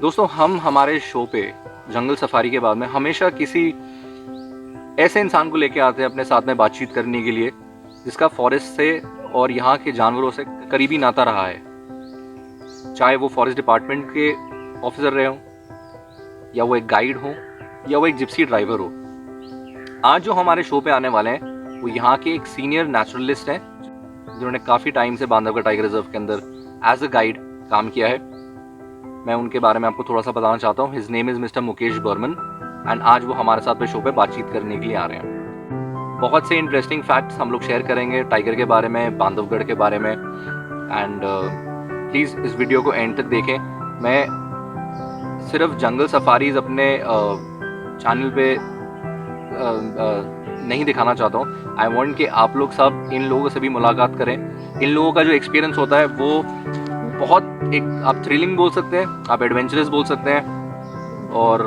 दोस्तों, हम हमारे शो पे जंगल सफारी के बाद में हमेशा किसी ऐसे इंसान को लेके आते हैं अपने साथ में बातचीत करने के लिए जिसका फॉरेस्ट से और यहाँ के जानवरों से करीबी नाता रहा है। चाहे वो फॉरेस्ट डिपार्टमेंट के ऑफिसर रहे हों, या वो एक गाइड हो, या वो एक जिप्सी ड्राइवर हो। आज जो हमारे शो पे आने वाले हैं वो यहाँ के एक सीनियर नेचुरलिस्ट हैं जिन्होंने काफ़ी टाइम से बांधवगढ़ टाइगर रिजर्व के अंदर एज अ गाइड काम किया है। मैं उनके बारे में आपको थोड़ा सा बताना चाहता हूँ। His name is mister Mukesh Burman and आज वो हमारे साथ पे शो पे बातचीत करने के लिए आ रहे हैं। बहुत से इंटरेस्टिंग फैक्ट्स हम लोग शेयर करेंगे टाइगर के बारे में, बांधवगढ़ के बारे में। एंड प्लीज़ इस वीडियो को एंड तक देखें। मैं सिर्फ जंगल सफारीज अपने चैनल पे नहीं दिखाना चाहता हूँ। आई वॉन्ट कि आप लोग सब इन लोगों से भी मुलाकात करें। इन लोगों का जो एक्सपीरियंस होता है वो बहुत एक आप थ्रिलिंग बोल सकते हैं, आप एडवेंचरस बोल सकते हैं, और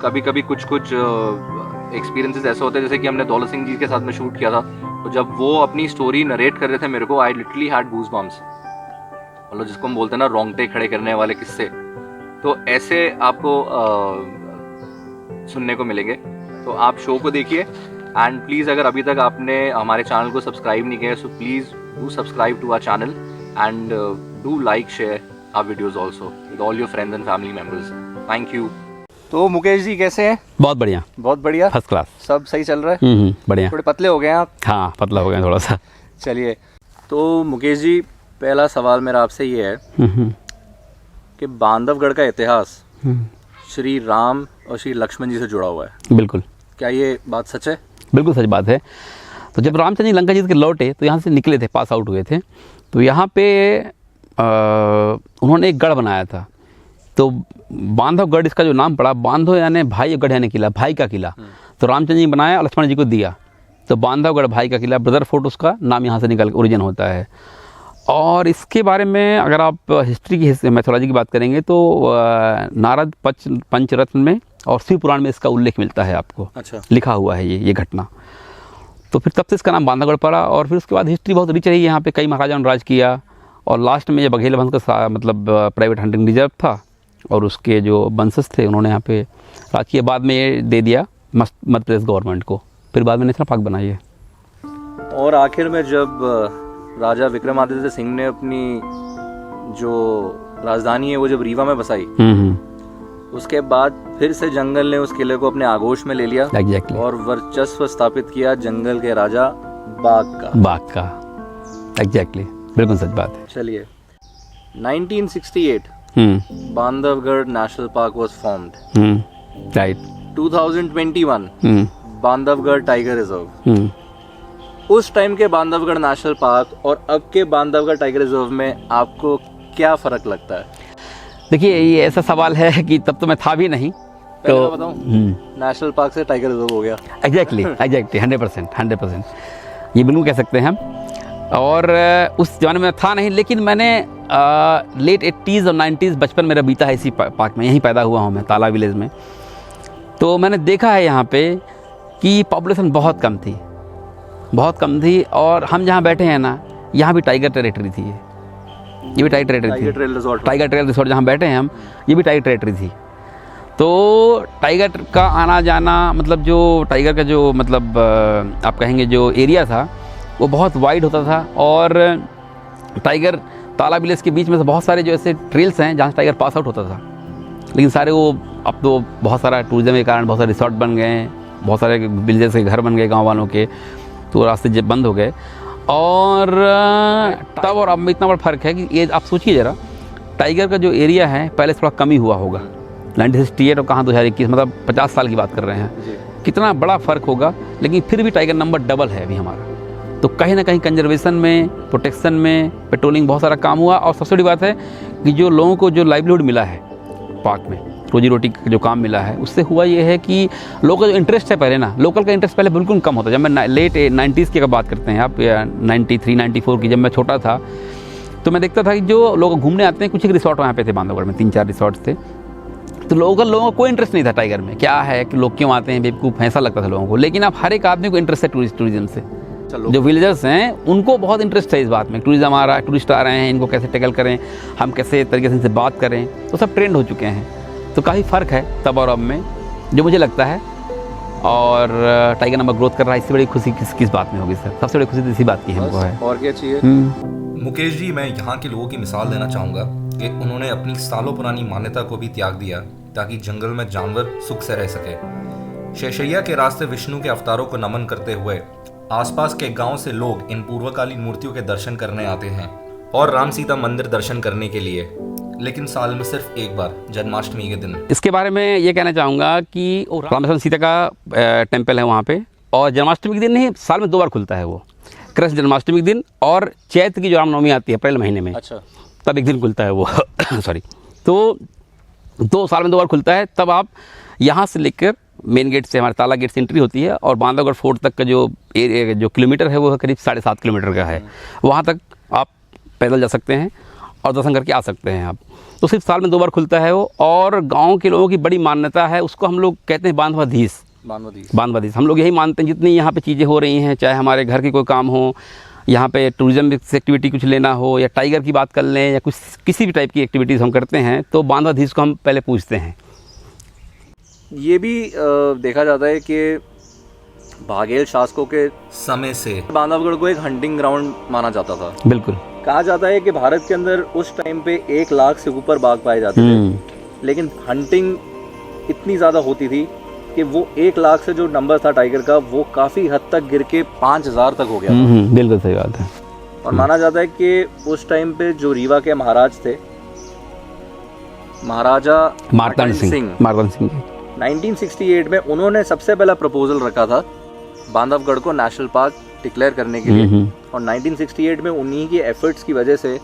कभी कभी कुछ एक्सपीरियंसेस ऐसे होते हैं जैसे कि हमने दौलत सिंह जी के साथ में शूट किया था। तो जब वो अपनी स्टोरी नरेट कर रहे थे मेरे को, I literally had goose bumps, मतलब जिसको हम बोलते हैं ना रोंगटे खड़े करने वाले किस्से। तो ऐसे आपको सुनने को मिलेंगे। तो आप शो को देखिए एंड प्लीज़ अगर अभी तक आपने हमारे चैनल को सब्सक्राइब नहीं किया so please do subscribe to our channel and do like share our videos also with all your friends and family members. Thank you. तो मुकेश जी कैसे हैं? बहुत बढ़िया, बहुत बढ़िया, फर्स्ट क्लास, सब सही चल रहा है? बढ़िया। थोड़े पतले हो गए हैं आप? हाँ, पतला हो गया थोड़ा सा। चलिए, तो मुकेश जी पहला सवाल मेरा आपसे ये है कि बांधवगढ़ का इतिहास श्री राम और श्री लक्ष्मण जी से जुड़ा हुआ है। बिल्कुल। क्या ये बात सच है? बिल्कुल सच बात है। तो जब रामचंद्र जी लंका जीत के लौटे तो यहाँ से निकले थे, पास आउट हुए थे, तो यहाँ पे उन्होंने एक गढ़ बनाया था। तो बांधवगढ़ इसका जो नाम पड़ा, बांधव यानी भाई, गढ़ यानी किला, भाई का किला। तो रामचंद्र जी बनाया और लक्ष्मण जी को दिया। तो बांधवगढ़ भाई का किला, ब्रदर फोर्ट, उसका नाम यहाँ से निकल ओरिजिन होता है। और इसके बारे में अगर आप हिस्ट्री की मैथोलॉजी की बात करेंगे तो नारद पंचरत्न में और शिव पुराण में इसका उल्लेख मिलता है आपको। अच्छा। लिखा हुआ है ये घटना। तो फिर तब से इसका नाम बांधवगढ़ पड़ा। और फिर उसके बाद हिस्ट्री बहुत रिच रही। यहाँ पे कई महाराजाओं ने राज किया और लास्ट में ये बघेल वंश का मतलब प्राइवेट हंटिंग रिजर्व था और उसके जो वंशज थे उन्होंने यहाँ पे राज किया। बाद में ये दे दिया मध्य प्रदेश गवर्नमेंट को, फिर बाद में नेशनल पार्क बनाई है। और आखिर में जब राजा विक्रमादित्य सिंह ने अपनी जो राजधानी है वो जब रीवा में बसाई, उसके बाद फिर से जंगल ने उस किले को अपने आगोश में ले लिया। Exactly. और वर्चस्व स्थापित किया जंगल के राजा बाघ का। एग्जैक्टली, बिल्कुल सच बात है। चलिए, 1968 Bandhavgarh national park was formed. Right. 2021 Bandhavgarh tiger reserve. उस टाइम के बांधवगढ़ नेशनल पार्क और अब के बांधवगढ़ टाइगर रिजर्व में आपको क्या फर्क लगता है? देखिए, ये ऐसा सवाल है कि तब तो मैं था भी नहीं। तो बताऊं, नेशनल पार्क से टाइगर रिजर्व हो गया। एग्जैक्टली 100% ये बिल्कुल कह सकते हैं हम। और उस जमाने में था नहीं, लेकिन मैंने लेट 80s और 90s बचपन मेरा बीता है इसी पार्क में। यहीं पैदा हुआ हूँ मैं, ताला विलेज में। तो मैंने देखा है यहाँ पे कि पॉपुलेशन बहुत कम थी। और हम जहाँ बैठे हैं ना, यहाँ भी टाइगर टेरिटरी थी। ये भी टाइगर ट्रेल रिसोर्ट जहाँ बैठे हैं हम, ये भी टाइगर टेरिटरी थी। तो टाइगर का आना जाना, मतलब जो टाइगर का जो मतलब आप कहेंगे जो एरिया था वो बहुत वाइड होता था। और टाइगर ताला विलेज के बीच में से बहुत सारे जो ऐसे ट्रेल्स हैं जहाँ से टाइगर पास आउट होता था, लेकिन सारे वो अब तो बहुत सारा टूरिज्म के कारण बहुत सारे रिसोर्ट बन गए, बहुत सारे विलेजेस के घर बन गए गाँव वालों के, तो रास्ते जब बंद हो गए। और तब और अब में इतना बड़ा फ़र्क है कि ये आप सोचिए ज़रा, टाइगर का जो एरिया है पहले थोड़ा कम ही हुआ होगा। 1968 और कहाँ 2021, मतलब 50 साल की बात कर रहे हैं। कितना बड़ा फ़र्क होगा, लेकिन फिर भी टाइगर नंबर डबल है अभी हमारा। तो कहीं ना कहीं कंजर्वेशन में, प्रोटेक्शन में, पेट्रोलिंग बहुत सारा काम हुआ। और सबसे बड़ी बात है कि जो लोगों को जो लाइवलीहुड मिला है पार्क में, रोजी रोटी का जो काम मिला है, उससे हुआ ये है कि लोगों का जो इंटरेस्ट है पहले ना, लोकल का इंटरेस्ट पहले बिल्कुल कम होता है। जब मैं लेट 90s की अगर बात करते हैं आप, 93, 94 की, जब मैं छोटा था तो मैं देखता था कि जो लोग घूमने आते हैं, कुछ एक रिसोर्ट वहाँ पे थे बांधवगढ़ में, 3-4 रिसोर्ट थे। तो लोगों का कोई इंटरेस्ट नहीं था टाइगर में। क्या है कि लोग क्यों आते हैं, बेवकूफ़, ऐसा लगता था लोगों को। लेकिन अब हर एक आदमी को इंटरेस्ट है टूरिज्म से। जो विलेजर्स हैं उनको बहुत इंटरेस्ट है इस बात में, टूरिस्ट आ रहे हैं, इनको कैसे टैकल करें, हम कैसे तरीके से इनसे बात करें, तो सब ट्रेंड हो चुके हैं। तो काफ़ी फ़र्क है तब और अब में, जो मुझे लगता है। और टाइगर नंबर ग्रोथ कर रहा है, इससे बड़ी खुशी किस बात में होगी सर? सबसे बड़ी खुशी तो इसी बात की हमको है। और क्या चाहिए? मुकेश जी, मैं यहाँ के लोगों की मिसाल देना चाहूँगा कि उन्होंने अपनी सालों पुरानी मान्यता को भी त्याग दिया ताकि जंगल में जानवर सुख से रह सके। शेषैया के रास्ते विष्णु के अवतारों को नमन करते हुए आसपास के गांव से लोग इन पूर्वकालीन मूर्तियों के दर्शन करने आते हैं और राम सीता मंदिर दर्शन करने के लिए, लेकिन साल में सिर्फ एक बार, जन्माष्टमी के दिन। इसके बारे में ये कहना चाहूँगा कि राम सीता का टेम्पल है वहाँ पे, और जन्माष्टमी के दिन नहीं, साल में 2 बार खुलता है वो। कृष्ण जन्माष्टमी के दिन और चैत्र की जो रामनवमी आती है अप्रैल महीने में, अच्छा, तब एक दिन खुलता है वो सॉरी। तो 2 साल में 2 बार खुलता है। तब आप यहाँ से लेकर मेन गेट से, हमारे ताला गेट से एंट्री होती है, और बांधवगढ़ फोर्ट तक का जो एरिया, जो किलोमीटर है, वो करीब 7.5 किलोमीटर का है। वहाँ तक आप पैदल जा सकते हैं और दर्शन करके आ सकते हैं आप। तो सिर्फ साल में 2 बार खुलता है वो, और गांव के लोगों की बड़ी मान्यता है, उसको हम लोग कहते हैं बांधवाधीश। हम लोग यही मानते हैं, जितनी यहाँ पे चीज़ें हो रही हैं, चाहे हमारे घर की कोई काम हो, यहाँ पे टूरिज्म एक्टिविटी कुछ लेना हो, या टाइगर की बात कर लें, या कुछ किसी भी टाइप की एक्टिविटीज़ हम करते हैं, तो बांधवाधीश को हम पहले पूछते हैं। ये भी देखा जाता है कि बाघेल शासकों के समय से बांधवगढ़ को एक हंटिंग ग्राउंड माना जाता था। बिल्कुल। कहा जाता है कि भारत के अंदर उस टाइम पे 1 लाख से ऊपर बाघ पाए जाते थे, लेकिन हंटिंग इतनी ज़्यादा होती थी कि वो 1 लाख से जो नंबर था टाइगर का, वो काफ़ी हद तक गिर के 5000 तक हो गया था। बिल्कुल सही बात है। और माना जाता है कि उस टाइम पे जो रीवा के महाराज थे, महाराजा मार्तंड सिंह 1968 में उन्होंने सबसे पहला प्रपोजल रखा था बांधवगढ़ को नेशनल पार्क डिक्लेयर करने के लिए, और 1968 में उन्हीं की एफर्ट्स की वजह से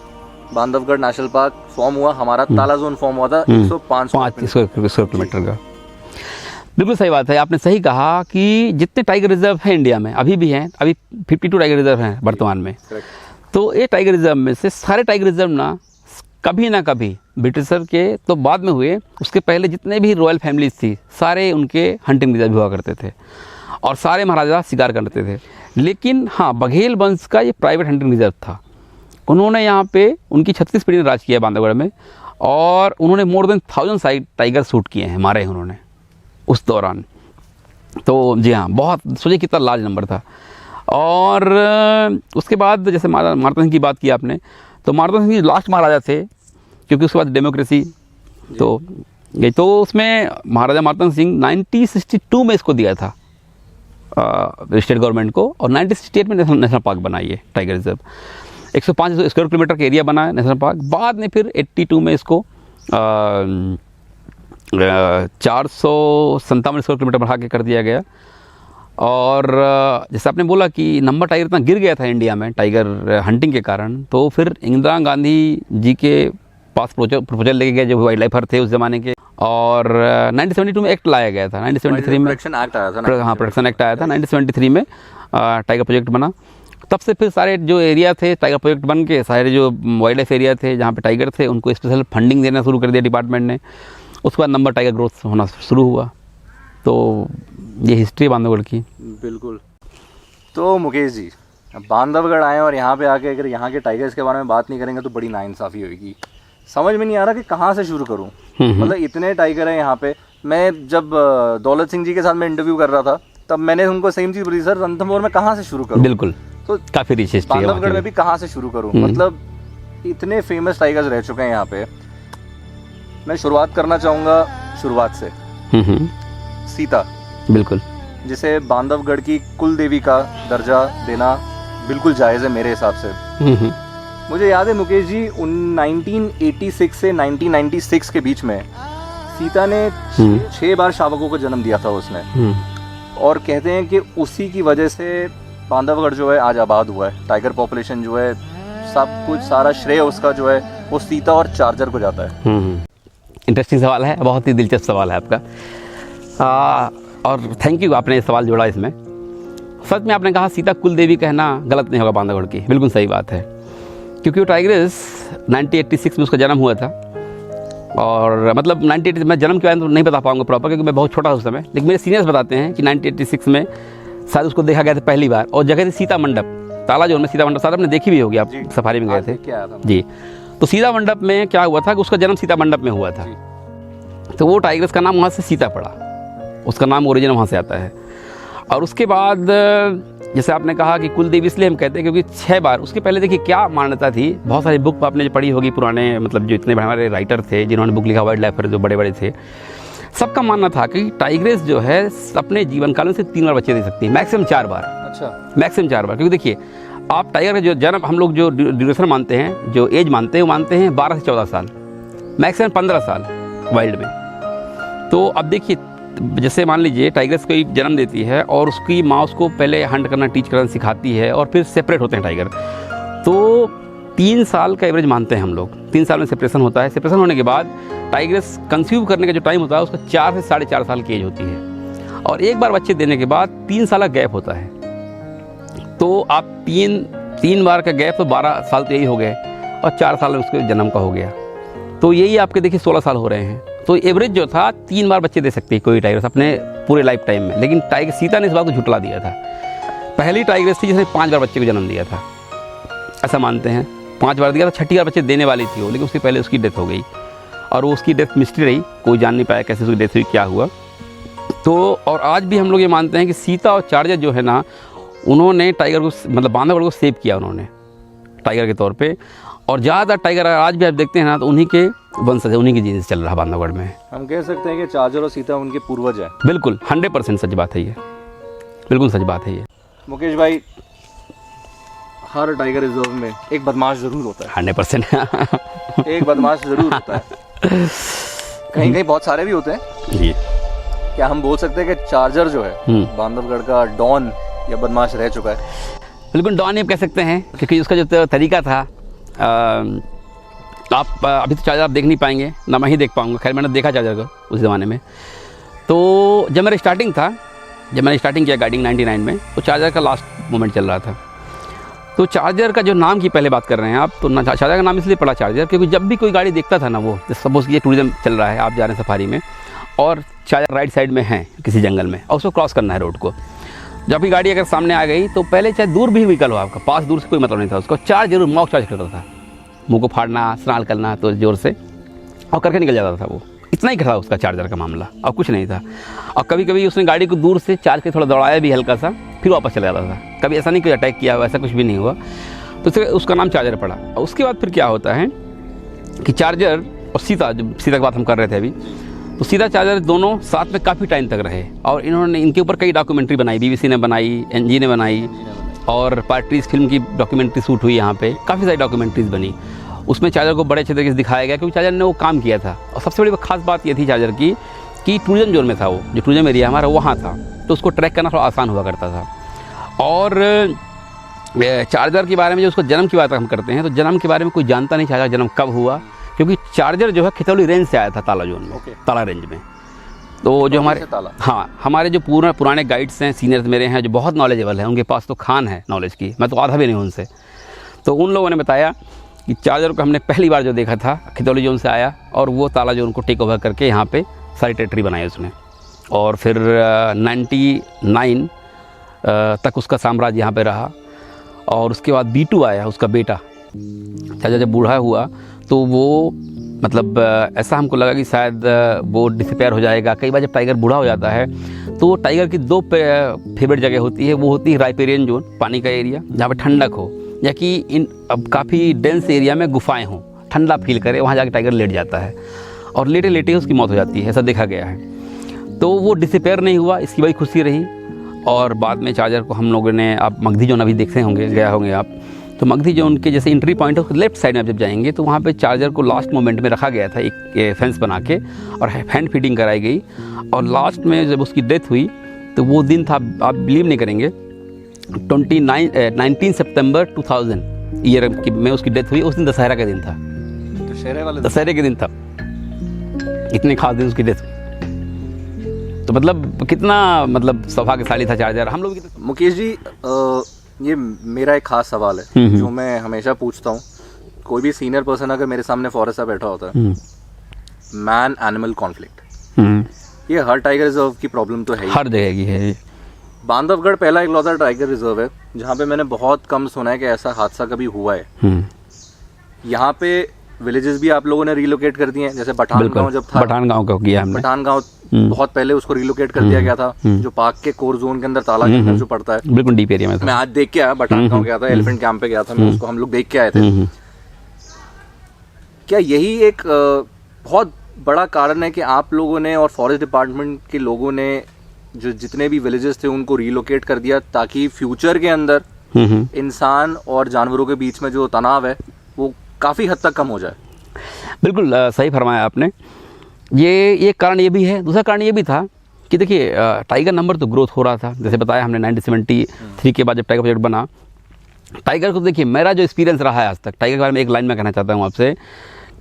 बांधवगढ़ नेशनल पार्क फॉर्म हुआ। हमारा ताला जोन फॉर्म हुआ था 105 स्क्वायर किलोमीटर का। बिल्कुल सही बात है, आपने सही कहा कि जितने टाइगर रिजर्व हैं इंडिया में, अभी भी हैं, अभी 52 टाइगर रिजर्व हैं वर्तमान में। तो ये टाइगर रिजर्व में से सारे टाइगर रिजर्व ना कभी ब्रिटिशर के तो बाद में हुए, उसके पहले जितने भी रॉयल फैमिलीज थी, सारे उनके हंटिंग रिजर्व हुआ करते थे, और सारे महाराजा शिकार करते थे। लेकिन हाँ, बघेल वंश का ये प्राइवेट हंटिंग रिजर्व था। उन्होंने यहाँ पे उनकी 36 पीढ़ी ने राज किया बांधवगढ़ में, और उन्होंने मोर देन 1000 टाइगर शूट किए हैं, मारे हैं उन्होंने उस दौरान। तो जी हाँ, बहुत सोचिए कितना लार्ज नंबर था। और उसके बाद जैसे मार्तंड सिंह की बात की आपने, तो मार्तंड सिंह लास्ट महाराजा थे, क्योंकि उसके बाद डेमोक्रेसी तो गई। तो उसमें महाराजा मार्तंड सिंह 1962 में इसको दिया था स्टेट गवर्नमेंट को, और 1968 में नेशनल पार्क बना ये टाइगर रिजर्व। 105 स्क्वायर किलोमीटर का एरिया बना है नेशनल पार्क। बाद में फिर 82 में इसको 457 स्क्वायर किलोमीटर बढ़ा के कर दिया गया। और जैसे आपने बोला कि नंबर टाइगर इतना गिर गया था इंडिया में टाइगर हंटिंग के कारण, तो फिर इंदिरा गांधी जी के पास प्रपोजल लेके गए, जो वाइल्ड लाइफर थे उस ज़माने के, और 1972 में एक्ट लाया गया था। 1973 में प्रोटेक्शन एक्ट आया था। हाँ, प्रोटेक्शन एक्ट आया था 1973 में। टाइगर प्रोजेक्ट बना। तब से फिर सारे जो एरिया थे टाइगर प्रोजेक्ट बन के, सारे जो वाइल्ड लाइफ एरिया थे जहाँ पे टाइगर थे, उनको स्पेशल फंडिंग देना शुरू कर दिया डिपार्टमेंट ने। उसके बाद नंबर टाइगर ग्रोथ होना शुरू हुआ। तो ये हिस्ट्री है बांधवगढ़ की। बिल्कुल। तो मुकेश जी, बांधवगढ़ आए और यहाँ पे आके अगर यहाँ के टाइगर्स के बारे में बात नहीं करेंगे तो बड़ी नाइंसाफ़ी होगी। समझ में नहीं आ रहा कि कहाँ से शुरू करूँ। मतलब इतने टाइगर हैं यहाँ पे। मैं जब दौलत सिंह जी के साथ में इंटरव्यू कर रहा था, तब मैंने उनको सेम चीज़ बोली, सर रणथंभौर में कहाँ से शुरू करूँ। बिल्कुल। तो काफ़ी रिच हिस्ट्री है। बांधवगढ़ में भी कहाँ से शुरू करूँ, मतलब इतने फेमस टाइगर्स रह चुके हैं यहाँ पे। मैं शुरुआत करना चाहूँगा शुरुआत से। सीता, बिल्कुल, जिसे बांधवगढ़ की कुल देवी का दर्जा देना बिल्कुल जायज़ है मेरे हिसाब से। मुझे याद है मुकेश जी, 1986 से 1996 के बीच में सीता ने 6 बार शावकों को जन्म दिया था उसने। और कहते हैं कि उसी की वजह से बांधवगढ़ जो है आज आबाद हुआ है। टाइगर पॉपुलेशन जो है, सब कुछ, सारा श्रेय उसका जो है वो सीता और चार्जर को जाता है। इंटरेस्टिंग सवाल है, बहुत ही दिलचस्प सवाल है आपका। और थैंक यू, आपने ये सवाल जोड़ा इसमें। सच में आपने कहा सीता कुल देवी कहना गलत नहीं होगा बांधवगढ़ की, बिल्कुल सही बात है। क्योंकि वो टाइग्रेस 1986 में उसका जन्म हुआ था। और मतलब 1980 में जन्म के बारे में तो नहीं बता पाऊंगा प्रॉपर, क्योंकि मैं बहुत छोटा उस समय, लेकिन मेरे सीनियर्स बताते हैं कि 1986 में शायद उसको देखा गया था पहली बार। और जगह थी सीता मंडप, ताला जोन में सीता मंडप, शायद आपने देखी भी होगी, आप सफारी में गए थे जी। तो सीता मंडप में क्या हुआ था कि उसका जन्म सीता मंडप में हुआ था। तो वो टाइगर्स का नाम वहाँ से सीता पड़ा, उसका नाम ओरिजिन वहाँ से आता है। और उसके बाद जैसे आपने कहा कि कुलदेव इसलिए हम कहते हैं क्योंकि 6 बार, उसके पहले देखिए क्या मान्यता थी, बहुत सारी बुक आपने जो पढ़ी होगी पुराने, मतलब जो इतने हमारे राइटर थे जिन्होंने बुक लिखा, वाइल्ड लाइफ जो बड़े बड़े थे, सबका मानना था कि टाइग्रेस जो है अपने जीवन काल में से 3 बार बच्चे दे सकती है, मैक्सिमम 4 बार। अच्छा, मैक्सिमम 4 बार, क्योंकि देखिए आप टाइगर का जो जन्म, हम लोग जो ड्यूरेशन मानते हैं, जो एज मानते हैं, वो मानते हैं 12 से 14 साल, मैक्सिमम 15 साल वाइल्ड में। तो अब देखिए जैसे मान लीजिए टाइगर्स कोई जन्म देती है और उसकी माँ उसको पहले हंट करना, टीच करना सिखाती है और फिर सेपरेट होते हैं टाइगर, तो 3 साल का एवरेज मानते हैं हम लोग। 3 साल में सेपरेशन होता है। सेपरेशन होने के बाद टाइग्रेस कंसीव करने का जो टाइम होता है उसका 4 से 4.5 साल की एज होती है, और एक बार बच्चे देने के बाद 3 साल का गैप होता है। तो आप 3 बार का गैप, तो 12 साल तो यही हो गए, और 4 साल में उसके जन्म का हो गया, तो यही आपके देखिए 16 साल हो रहे हैं। तो एवरेज जो था 3 बार बच्चे दे सकती है कोई टाइग्रेस अपने पूरे लाइफ टाइम में। लेकिन टाइगर सीता ने इस बात को झुटला दिया था। पहली टाइग्रेस थी जिसने 5 बार बच्चे को जन्म दिया था, ऐसा मानते हैं। 5 बार दिया था, 6ठी बार बच्चे देने वाली थी वो, लेकिन उससे पहले उसकी डेथ हो गई, और वो उसकी डेथ मिस्ट्री रही, कोई जान नहीं पाया कैसे उसकी डेथ हुई, क्या हुआ। तो और आज भी हम लोग ये मानते हैं कि सीता और चार्जर जो है ना, उन्होंने टाइगर को, मतलब बांधवगढ़ को सेव किया उन्होंने टाइगर के तौर पे। और ज़्यादातर टाइगर आज भी आप देखते हैं ना, तो उन्हीं के वंशज है, उन्हीं की जीन्स चल रहा है बांधवगढ़ में। हम कह सकते हैं कि चार्जर और सीता उनके पूर्वज हैं। बिल्कुल 100% सच बात है ये, बिल्कुल सच बात है ये। मुकेश भाई, हर टाइगर रिजर्व में एक बदमाश ज़रूर होता है। 100% एक बदमाश ज़रूर होता है। कहीं कहीं बहुत सारे भी होते हैं जी। क्या हम बोल सकते हैं कि चार्जर जो है बांधवगढ़ का डॉन या बदमाश रह चुका है? बिल्कुल डॉन ही कह सकते हैं, क्योंकि उसका जो तरीका था, आप अभी तो चार्जर आप देख नहीं पाएंगे, ना मैं ही देख पाऊंगा। खैर मैंने देखा चार्जर को उस ज़माने में। तो जब मेरा स्टार्टिंग था, जब मैंने स्टार्टिंग किया गाइडिंग 99 में, तो चार्जर का लास्ट मोमेंट चल रहा था। तो चार्जर का जो नाम की पहले बात कर रहे हैं आप, तो चार्जर का नाम इसलिए पड़ा चार्जर क्योंकि जब भी कोई गाड़ी देखता था ना, वो सपोज कि ये टूरिज्म चल रहा है, आप जा रहे हैं सफारी में और चार्जर राइट साइड में है किसी जंगल में, और उसको क्रॉस करना है रोड को, जब भी गाड़ी अगर सामने आ गई तो पहले चाहे दूर भी व्हीकल हो आपका, पास दूर से कोई मतलब नहीं था, उसको चार्ज जरूर मॉक चार्ज करता था, मुंह को फाड़ना, स्नान करना तो जोर से, और करके निकल जाता था वो। इतना ही था उसका चार्जर का मामला, और कुछ नहीं था। और कभी कभी उसने गाड़ी को दूर से चार्ज के थोड़ा दौड़ाया भी हल्का सा, फिर वापस चला जाता था। कभी ऐसा नहीं कोई अटैक किया, ऐसा कुछ भी नहीं हुआ, तो इसलिए उसका नाम चार्जर पड़ा। और उसके बाद फिर क्या होता है कि चार्जर और सीता, जो सीता की बात हम कर रहे थे अभी, तो सीता चार्जर दोनों साथ में काफ़ी टाइम तक रहे, और इन्होंने इनके ऊपर कई डॉक्यूमेंट्री बनाई, BBC ने बनाई, NG ने बनाई, और पार्ट्रीज फिल्म की डॉक्यूमेंट्री शूट हुई यहाँ पे, काफ़ी सारी डॉक्यूमेंट्रीज बनी। उसमें चार्जर को बड़े अच्छे तरीके से दिखाया गया क्योंकि चार्जर ने वो काम किया था। और सबसे बड़ी खास बात ये थी चार्जर की कि टूरिज्म जोन में था वो, जो टूरिज्म एरिया हमारा वहाँ था, तो उसको ट्रैक करना थोड़ा आसान हुआ करता था। और चार्जर के बारे में, जो उसको जन्म की बात हम करते हैं, तो जन्म के बारे में कोई जानता नहीं चार्जर जन्म कब हुआ, क्योंकि चार्जर जो है खितौली रेंज से आया था, ताला जोन में, ताला रेंज में। तो जो हमारे, हाँ, हमारे जो पुराने गाइड्स हैं, सीनियर्स मेरे हैं जो बहुत नॉलेजेबल हैं, उनके पास तो खान है नॉलेज की, मैं तो आधा भी नहीं हूँ उनसे। तो उन लोगों ने बताया कि चार्जर को हमने पहली बार जो देखा था खितौली जोन से आया, और वो ताला जोन को टेक ओवर करके यहाँ पे सारी टेरिटरी बनाई उसने। और फिर 99 तक उसका साम्राज्य यहाँ पे रहा। और उसके बाद B2 आया, उसका बेटा। चार्जर जब बूढ़ा हुआ तो वो, मतलब ऐसा हमको लगा कि शायद वो डिसअपेयर हो जाएगा। कई बार जब टाइगर बूढ़ा हो जाता है तो टाइगर की 2 फेवरेट जगह होती है, वो होती है राइपेरियन जोन, पानी का एरिया जहाँ पे ठंडक हो, या कि इन अब काफ़ी डेंस एरिया में गुफाएं हों, ठंडा फील करे, वहाँ जाके टाइगर लेट जाता है, और लेटे लेटे उसकी मौत हो जाती है, ऐसा देखा गया है। तो वो डिसअपेयर नहीं हुआ, इसकी बड़ी खुशी रही। और बाद में चार्जर को हम लोगों ने, आप मगधी जोन अभी देखते होंगे, गया होंगे आप, तो मगधी जोन के जैसे एंट्री पॉइंट है, लेफ्ट साइड में आप जब जाएंगे तो वहाँ पे चार्जर को लास्ट मोमेंट में रखा गया था, एक फेंस बना के, और हैंड फीडिंग कराई गई। और लास्ट में जब उसकी डेथ हुई तो वो दिन था, आप बिलीव नहीं करेंगे, 19 सितंबर 2000 ईयर में उसकी डेथ हुई। उस दिन दशहरा का दिन था, दशहरे के दिन था, इतने खास दिन उसकी डेथ हुई। तो मतलब कितना, मतलब सौभाग्यशाली था चार्जर हम लोग। मुकेश जी, ये मेरा एक खास सवाल है जो मैं हमेशा पूछता हूँ, कोई भी सीनियर पर्सन अगर मेरे सामने फॉरेस्ट बैठा होता है, मैन एनिमल कॉन्फ्लिक्ट, ये हर टाइगर रिजर्व की प्रॉब्लम तो है ही, हर जगह की है। बांधवगढ़ पहला इकलौता टाइगर रिजर्व है जहाँ पे मैंने बहुत कम सुना है कि ऐसा हादसा कभी हुआ है। यहाँ पे विलेजेस भी आप लोगों ने रिलोकेट कर दिए हैं, जैसे पठान गांव जब था, पठान गांव का किया हमने। पठान गांव बहुत पहले उसको रिलोकेट कर दिया गया था, जो पार्क के कोर जोन के अंदर, ताला के अंदर जो पड़ता है, बिल्कुल डीप एरिया में था। मैं आज देख के आया, पठान गांव गया था, एलिफेंट कैंप पे गया था मैं, उसको हम लोग देख के आए थे। क्या यही एक बहुत बड़ा कारण है कि आप लोगों ने और फॉरेस्ट डिपार्टमेंट के लोगों ने जो जितने भी विलेजेस थे उनको रिलोकेट कर दिया, ताकि फ्यूचर के अंदर इंसान और जानवरों के बीच में जो तनाव है वो काफ़ी हद तक कम हो जाए? बिल्कुल सही फरमाया आपने। ये कारण ये भी है। दूसरा कारण ये भी था कि देखिए टाइगर नंबर तो ग्रोथ हो रहा था, जैसे बताया हमने 1973 के बाद जब टाइगर प्रोजेक्ट बना। टाइगर को देखिए, मेरा जो एक्सपीरियंस रहा है आज तक टाइगर के बारे में, एक लाइन में कहना चाहता हूँ आपसे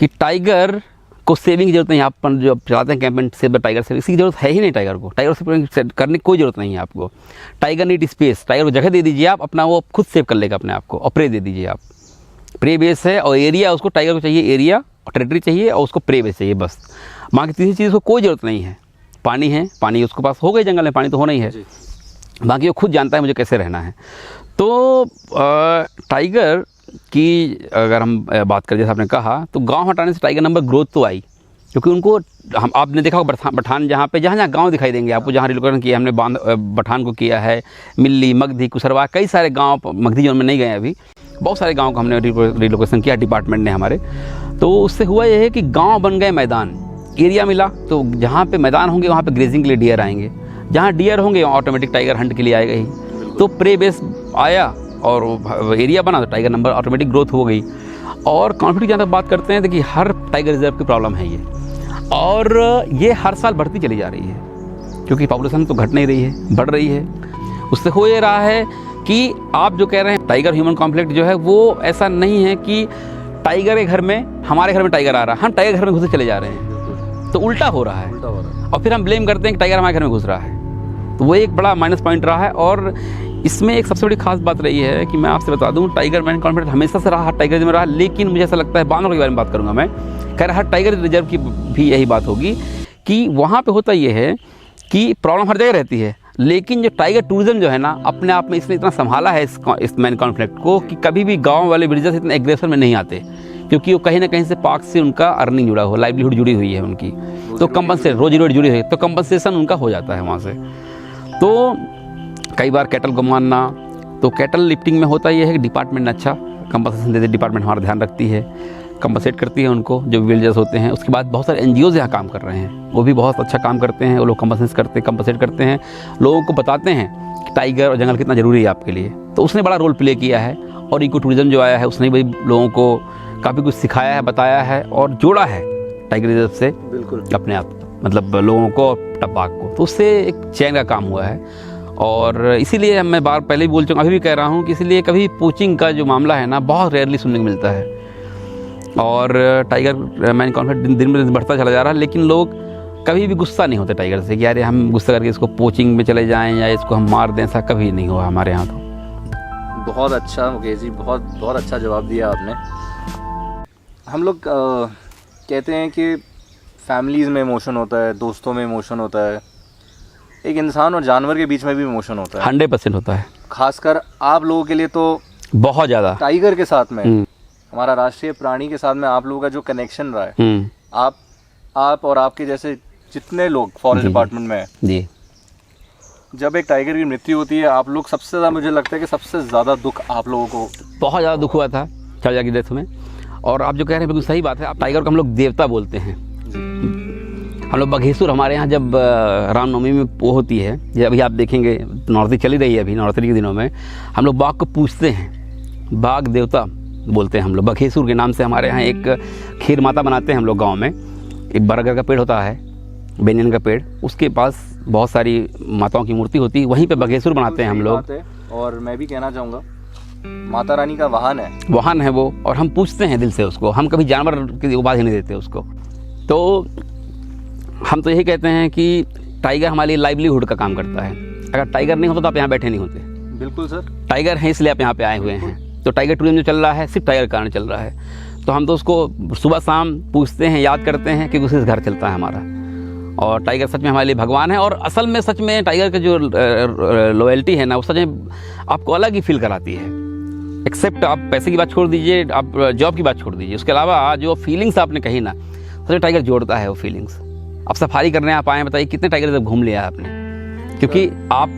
कि टाइगर को सेविंग की जरूरत नहीं है। आप जो चलाते हैं campaign save the tiger, save, इसकी जरूरत है ही नहीं टाइगर को। टाइगर से करने की कोई जरूरत नहीं है आपको। टाइगर नीड स्पेस, टाइगर को जगह दे दीजिए आप, अपना वो खुद सेव कर लेगा अपने आप को। और प्रे दे दीजिए आप, प्रे बेस है और एरिया उसको, टाइगर को चाहिए एरिया और टेरिटरी चाहिए और उसको प्रे बेस चाहिए, बस। बाकी किसी चीज़ को कोई ज़रूरत नहीं है। पानी है, पानी उसके पास हो गई, जंगल में पानी तो होना ही है, बाकी वो खुद जानता है मुझे कैसे रहना है। तो टाइगर की अगर हम बात करें, जैसे आपने कहा, तो गांव हटाने से टाइगर नंबर ग्रोथ तो आई, क्योंकि उनको हम आपने देखा होगा पठान जहाँ जहाँ गांव दिखाई देंगे आपको, जहाँ रिलोकेशन किया हमने, पठान को किया है, मिल्ली, मगधी, कुसरवा, कई सारे गांव, मगधी जोन में नहीं गए अभी, बहुत सारे गांव को हमने रिलोकेशन किया डिपार्टमेंट ने हमारे। तो उससे हुआ ये है कि गांव बन गए मैदान, एरिया मिला, तो जहाँ पे मैदान होंगे वहाँ पे ग्रेजिंग के लिए डियर आएंगे, जहाँ डियर होंगे वहाँ ऑटोमेटिक टाइगर हंट के लिए आएगा ही। तो प्रे बेस आया और एरिया बना, तो टाइगर नंबर ऑटोमेटिक ग्रोथ हो गई। और कॉन्फ्लिक्ट जहाँ तक बात करते हैं, देखिए हर टाइगर रिजर्व की प्रॉब्लम है ये, और ये हर साल बढ़ती चली जा रही है, क्योंकि पॉपुलेशन तो घट नहीं रही है, बढ़ रही है। उससे हो ये रहा है कि आप जो कह रहे हैं टाइगर ह्यूमन कॉन्फ्लिक्ट जो है, वो ऐसा नहीं है कि टाइगर के घर में, हमारे घर में टाइगर आ रहा है, हम टाइगर घर में घुसे चले जा रहे हैं, तो उल्टा हो रहा है। और फिर हम ब्लेम करते हैं कि टाइगर हमारे घर में घुस रहा है। तो वो एक बड़ा माइनस पॉइंट रहा है। और इसमें एक सबसे बड़ी खास बात रही है कि मैं आपसे बता दूं, टाइगर मैन कॉन्फ्लिक्ट हमेशा से रहा, टाइगर में रहा, लेकिन मुझे ऐसा लगता है, बानर के बारे में बात करूंगा मैं, खैर हर टाइगर रिजर्व की भी यही बात होगी कि वहाँ पे होता ये है कि प्रॉब्लम हर जगह रहती है, लेकिन जो टाइगर टूरिज्म जो है ना, अपने आप में इसने इतना संभाला है इस मैन कॉन्फ्लिक्ट को कि कभी भी गाँव वाले विलेजर्स इतने एग्रेशन में नहीं आते, क्योंकि वो कहीं ना कहीं से पार्क से उनका अर्निंग जुड़ा हो, लाइवलीहुड जुड़ी हुई है उनकी, तो कंपनसेशन, रोजी रोटी जुड़ी हुई है, तो कंपनसेशन उनका हो जाता है वहाँ से। तो कई बार कैटल को मारना, तो कैटल लिफ्टिंग में होता ये है कि डिपार्टमेंट अच्छा कंपनसेशन देते, डिपार्टमेंट हमारा ध्यान रखती है, कंपनसेट करती है उनको जो विलेजर्स होते हैं। उसके बाद बहुत सारे NGOs यहाँ काम कर रहे हैं, वो भी बहुत अच्छा काम करते हैं, वो लोग कंपनसेट करते हैं, लोगों को बताते हैं कि टाइगर और जंगल कितना ज़रूरी है आपके लिए। तो उसने बड़ा रोल प्ले किया है। और इको टूरिज़्म जो आया है, उसने भी लोगों को काफ़ी कुछ सिखाया है, बताया है और जोड़ा है टाइगर रिजर्व से बिल्कुल अपने आप, मतलब लोगों को, टपाक को। तो उससे एक चैन का काम हुआ है। और इसीलिए मैं बार पहले भी बोल चुका, अभी भी कह रहा हूँ कि इसलिए कभी पोचिंग का जो मामला है ना, बहुत रेयरली सुनने को मिलता है। और टाइगर मैन कॉन्फ्लिक्ट दिन ब दिन बढ़ता चला जा रहा है, लेकिन लोग कभी भी गुस्सा नहीं होते टाइगर से कि यार हम गुस्सा करके इसको पोचिंग में चले जाएं या इसको हम मार दें, ऐसा कभी नहीं हुआ हमारे यहाँ। तो बहुत अच्छा मुकेश जी, बहुत अच्छा जवाब दिया आपने। हम लोग कहते हैं कि फैमिलीज़ में इमोशन होता है, दोस्तों में इमोशन होता है, एक इंसान और जानवर के बीच में भी इमोशन होता है, 100% होता है। खासकर आप लोगों के लिए तो बहुत ज़्यादा। टाइगर के साथ में, हमारा राष्ट्रीय प्राणी के साथ में आप लोगों का जो कनेक्शन रहा है, आप और आपके जैसे जितने लोग फॉरेस्ट डिपार्टमेंट में हैं जी, जब एक टाइगर की मृत्यु होती है, आप लोग सबसे ज़्यादा, मुझे लगता है कि सबसे ज़्यादा दुख आप लोगों को, बहुत ज़्यादा दुख हुआ था चाचा की डेथ में। और आप जो कह रहे हैं बिल्कुल सही बात है। आप टाइगर को हम लोग देवता बोलते हैं। हम लोग बघेसुर, हमारे यहाँ जब रामनवमी में वो होती है, जब अभी आप देखेंगे नवरात्रि चली रही है, अभी नवरात्रि के दिनों में हम लोग बाघ को पूजते हैं, बाघ देवता बोलते हैं हम लोग। बघेसुर के नाम से हमारे यहाँ एक खीर माता बनाते हैं हम लोग गाँव में। एक बरगद का पेड़ होता है, बेनियन का पेड़, उसके पास बहुत सारी माताओं की मूर्ति होती है, वहीं पे बघेसुर बनाते हैं हम लोग। और मैं भी कहना चाहूँगा, माता रानी का वाहन है वो, और हम पूछते हैं दिल से उसको। हम कभी जानवर की उपाधि नहीं देते उसको। तो हम तो यही कहते हैं कि टाइगर हमारे लिए लाइवलीहुड का काम करता है। अगर टाइगर नहीं होता तो आप यहाँ बैठे नहीं होते। बिल्कुल सर, टाइगर हैं इसलिए आप यहाँ पे आए हुए हैं। तो टाइगर टूरिज्म जो चल रहा है, सिर्फ टाइगर के कारण चल रहा है। तो हम तो उसको सुबह शाम पूछते हैं, याद करते हैं, क्योंकि उससे घर चलता है हमारा। और टाइगर सच में हमारे लिए भगवान है। और असल में सच में टाइगर का जो लॉयल्टी है ना, वो सच में आपको अलग ही फील कराती है। एक्सेप्ट आप पैसे की बात छोड़ दीजिए, आप जॉब की बात छोड़ दीजिए, उसके अलावा जो फीलिंग्स आपने कही ना, तो टाइगर जोड़ता है वो फीलिंग्स। आप सफारी करने आप आए हैं, बताइए कितने टाइगर रिजर्व घूम लिया आपने, क्योंकि आप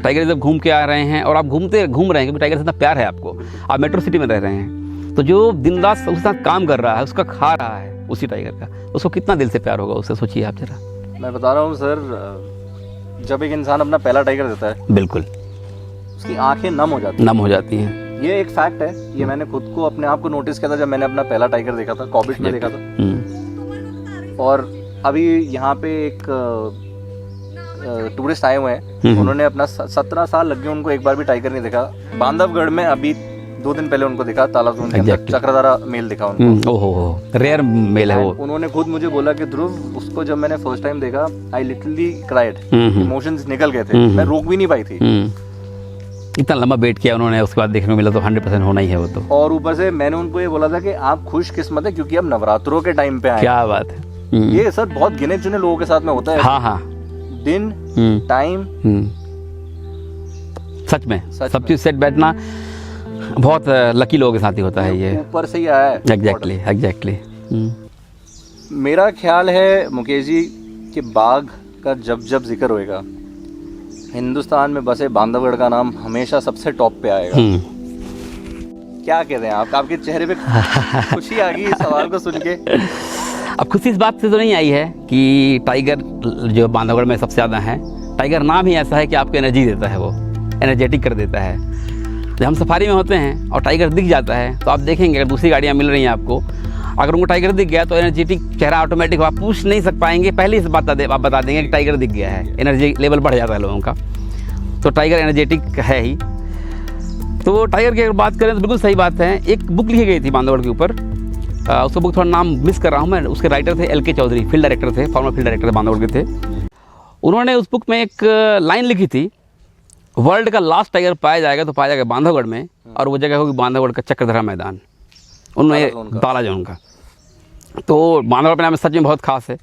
टाइगर रिजर्व घूम के आ रहे हैं और आप घूम रहे हैं क्योंकि टाइगर से इतना प्यार है आपको। आप मेट्रो सिटी में रह रहे हैं, तो जो दिन रात उसके साथ काम कर रहा है, उसका खा रहा है उसी टाइगर का, उसको कितना दिल से प्यार होगा उससे, सोचिए आप जरा। मैं बता रहा हूँ सर, जब एक इंसान अपना पहला टाइगर देता है, बिल्कुल उसकी आंखें नम हो जाती हैं। ये एक फैक्ट है, ये मैंने खुद को अपने आप को नोटिस किया था जब मैंने अपना पहला टाइगर देखा था, कॉर्बेट में देखा था। और अभी यहाँ पे एक टूरिस्ट आए हुए हैं, उन्होंने अपना 17 साल लग गए उनको एक बार भी टाइगर नहीं देखा। बांधवगढ़ में अभी 2 दिन पहले उनको देखा, तालाब के अंदर चक्रधारा मेल दिखा उनको। ओहो, रेयर मेल है वो। उन्होंने खुद मुझे बोला कि ध्रुव, उसको जब मैंने फर्स्ट टाइम देखा, आई लिटरली क्राइड, इमोशंस निकल गए थे, मैं रोक भी नहीं पाई थी। इतना लंबा वेट किया उन्होंने, उसके बाद देखने को मिला तो 100% होना ही है वो तो। और ऊपर से मैंने उनको ये बोला था कि आप खुशकिस्मत है क्योंकि अब नवरात्रों के टाइम पे आए। क्या बात है। ये सर बहुत गिने चुने लोगों के साथ में होता है। हाँ हाँ, दिन टाइम, सच में सब चीज सेट बैठना बहुत लकी लोगों के साथ ही होता है, ये ऊपर से ही आया है। एग्जैक्टली। मेरा ख्याल है मुकेश जी कि बाघ का जब जब जिक्र होएगा, हिंदुस्तान में बसे बांधवगढ़ का नाम हमेशा सबसे टॉप पे आएगा। क्या कहते हैं आप? आपके चेहरे पे खुशी आ गई इस सवाल को सुन के? अब खुशी इस बात से तो नहीं आई है कि टाइगर जो बांधवगढ़ में सबसे ज़्यादा है, टाइगर नाम ही ऐसा है कि आपको एनर्जी देता है, वो एनर्जेटिक कर देता है। जब हम सफारी में होते हैं और टाइगर दिख जाता है तो आप देखेंगे, अगर दूसरी गाड़ियाँ मिल रही हैं आपको, अगर उनको टाइगर दिख गया तो एनर्जेटिक चेहरा ऑटोमेटिक, आप पूछ नहीं सक पाएंगे, पहले इस बात आप बता देंगे कि टाइगर दिख गया है, एनर्जी लेवल बढ़ जाता है लोगों का। तो टाइगर एनर्जेटिक है ही। तो टाइगर की अगर बात करें तो बिल्कुल सही बात है। एक बुक लिखी गई थी बांधवगढ़ के ऊपर, उसका बुक थोड़ा नाम मिस कर रहा हूँ मैं, उसके राइटर थे LK चौधरी, फील्ड डायरेक्टर थे, फॉर्मर फील्ड डायरेक्टर बांधवगढ़ के थे। उन्होंने उस बुक में एक लाइन लिखी थी, वर्ल्ड का लास्ट टाइगर पाया जाएगा तो पाया जाएगा बांधवगढ़ में, और वो जगह होगी बांधवगढ़ का चक्रधरा मैदान, उन्होंने ताला जोन का। तो बांधवगढ़ का नाम सच में बहुत खास है,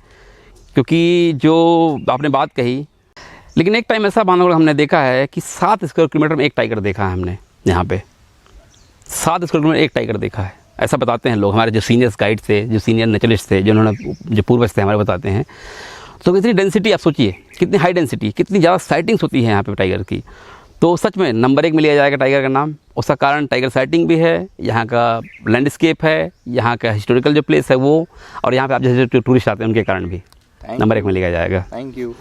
क्योंकि जो आपने बात कही, लेकिन एक टाइम ऐसा बांधवगढ़ हमने देखा है कि 7 स्क्वायर किलोमीटर में एक टाइगर देखा है हमने। यहाँ पे 7 स्क्वायर किलोमीटर एक टाइगर देखा है, ऐसा बताते हैं लोग, हमारे जो सीनियर्स गाइड थे, जो सीनियर नेचुरलिस्ट थे, जिन्होंने जो पूर्वज थे हमारे, बताते हैं। तो इतनी डेंसिटी, आप सोचिए कितनी हाई डेंसिटी, कितनी ज़्यादा साइटिंग्स होती है यहाँ पे टाइगर की। तो सच में नंबर 1 में लिया जाएगा टाइगर का नाम। उसका कारण टाइगर साइटिंग भी है, यहाँ का लैंडस्केप है, यहाँ का हिस्टोरिकल जो प्लेस है वो, और यहाँ पे आप जैसे टूरिस्ट आते हैं उनके कारण भी नंबर 1 में लिया जाएगा। Thank you.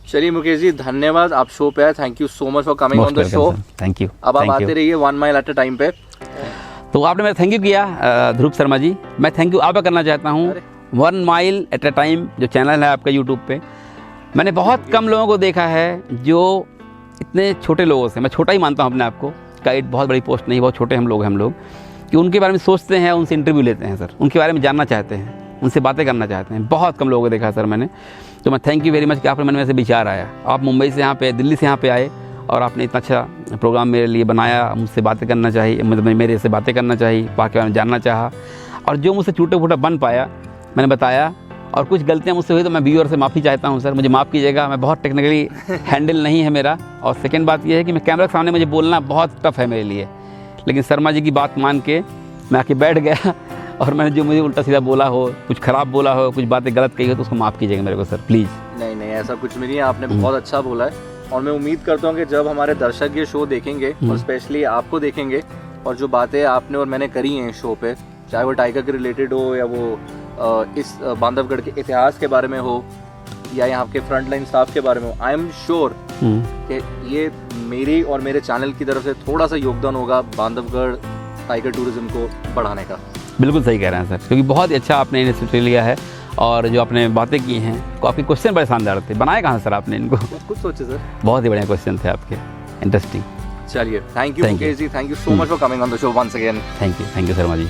चलिए मुकेश जी, धन्यवाद, आप शो पे आए। Thank you so much for coming on the show. Thank you. अब आप आते रहिए 1 माइल एट अ टाइम पे। तो आपने मेरा थैंक यू किया ध्रुव शर्मा जी, मैं थैंक यू आपका करना चाहता हूँ। 1 माइल एट अ टाइम जो चैनल है आपका यूट्यूब पे, मैंने बहुत कम लोगों को देखा है जो इतने छोटे लोगों से, मैं छोटा ही मानता हूँ अपने आप को, गाइड बहुत बड़ी पोस्ट नहीं, बहुत छोटे हम लोग कि उनके बारे में सोचते हैं, उनसे इंटरव्यू लेते हैं सर, उनके बारे में जानना चाहते हैं, उनसे बातें करना चाहते हैं। बहुत कम लोगों को देखा सर मैंने। तो मैं थैंक यू वेरी मच कि आपके मन में ऐसे विचार आया, आप मुंबई से यहाँ पे, दिल्ली से यहाँ पे आए और आपने इतना अच्छा प्रोग्राम मेरे लिए बनाया, मुझसे बातें करना चाहिए, मतलब मेरे से बातें करना चाहिए, बाकी बारे में जानना चाहा, और जो मुझसे टूटा फूटा बन पाया मैंने बताया, और कुछ गलतियाँ मुझसे हुई तो मैं व्यूअर से माफ़ी चाहता हूँ सर, मुझे माफ़ कीजिएगा, मैं बहुत टेक्निकली हैंडल नहीं है मेरा। और सेकेंड बात यह है कि मैं कैमरा के सामने मुझे बोलना बहुत टफ है मेरे लिए, लेकिन शर्मा जी की बात मान के मैं आके बैठ गया, और मैंने जो मुझे उल्टा सीधा बोला हो, कुछ ख़राब बोला हो, कुछ बातें गलत कही हो, तो उसको माफ़ कीजिएगा मेरे को सर, प्लीज़। नहीं ऐसा कुछ भी नहीं है, आपने बहुत अच्छा बोला है, और मैं उम्मीद करता हूँ कि जब हमारे दर्शक ये शो देखेंगे और स्पेशली आपको देखेंगे, और जो बातें आपने और मैंने करी हैं शो पे, चाहे वो टाइगर के रिलेटेड हो या वो इस बांधवगढ़ के इतिहास के बारे में हो या यहाँ के फ्रंट लाइन स्टाफ के बारे में हो, आई एम श्योर कि ये मेरी और मेरे चैनल की तरफ से थोड़ा सा योगदान होगा बांधवगढ़ टाइगर टूरिज्म को बढ़ाने का। बिल्कुल सही कह रहे हैं सर, क्योंकि बहुत ही अच्छा आपने इनिशिएटिव लिया है, और जो आपने बातें की हैं, आपके क्वेश्चन बड़े शानदार थे। बनाए कहाँ सर आपने इनको? कुछ सोचे सर, बहुत ही बढ़िया क्वेश्चन थे आपके, इंटरेस्टिंग। चलिए thank you Mukesh ji, thank you so much for coming on the show once again. Thank you Sharma ji.